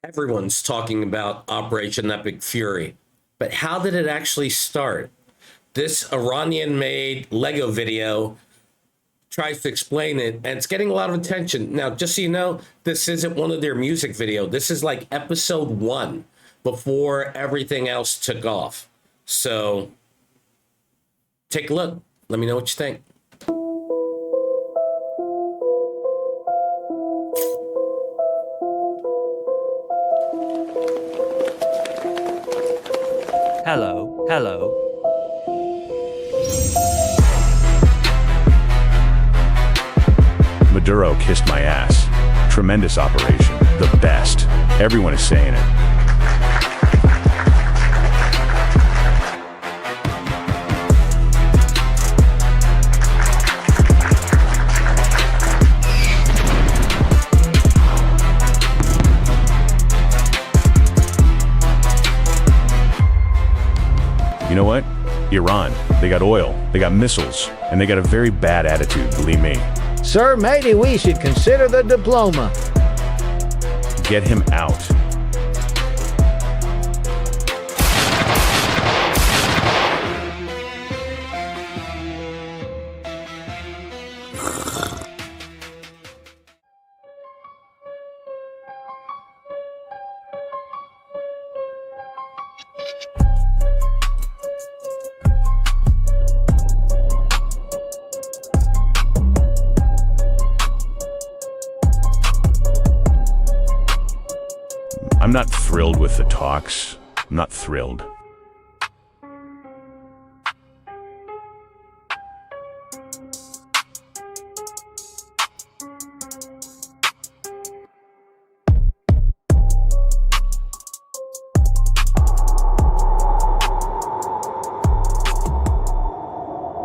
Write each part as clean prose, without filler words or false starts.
Everyone's talking about Operation Epic Fury, but how did it actually start? This Iranian-made Lego video tries to explain it, and it's getting a lot of attention. Now, just so you know, this isn't one of their music videos. This is like episode 1 before everything else took off. So take a look. Let me know what you think. Hello. Maduro kissed my ass. Tremendous operation. The best. Everyone is saying it. You know what? Iran, they got oil, they got missiles, and they got a very bad attitude, believe me. Sir, maybe we should consider the diploma. Get him out. I'm not thrilled with the talks. I'm not thrilled.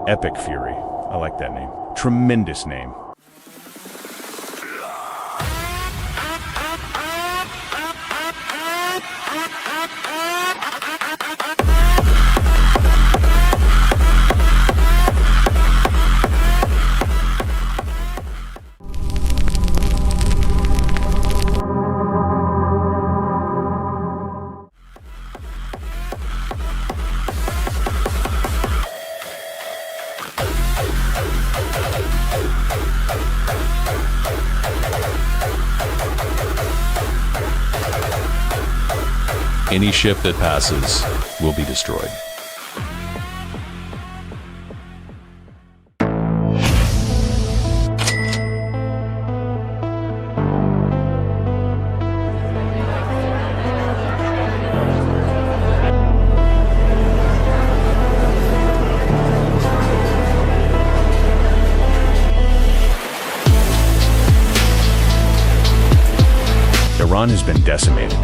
Epic Fury. I like that name. Tremendous name. Any ship that passes will be destroyed. Iran has been decimated.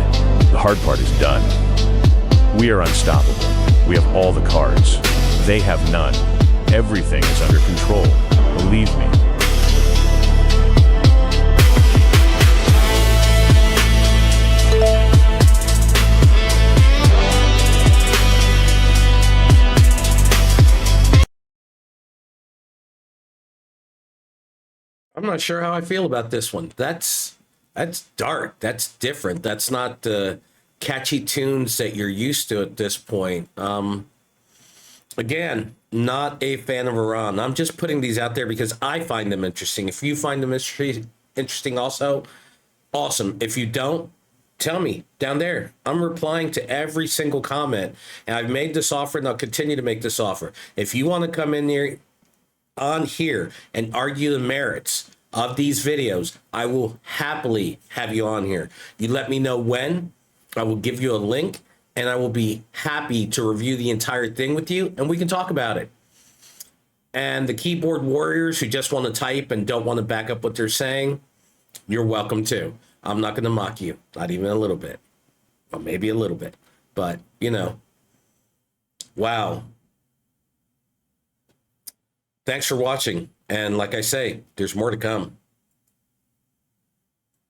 The hard part is done. We are unstoppable. We have all the cards. They have none. Everything is under control. Believe me. I'm not sure how I feel about this one. That's dark. That's different. That's not the catchy tunes that you're used to at this point. Again, not a fan of Iran. I'm just putting these out there because I find them interesting. If you find them interesting also, awesome. If you don't, tell me down there. I'm replying to every single comment, and I've made this offer and I'll continue to make this offer. If you want to come in here and argue the merits of these videos, I will happily have you on here. You let me know when. I will give you a link, and I will be happy to review the entire thing with you, and we can talk about it. And the keyboard warriors who just want to type and don't want to back up what they're saying, you're welcome too. I'm not going to mock you, not even a little bit. Well, maybe a little bit, but you know, wow. Thanks for watching. And like I say, there's more to come.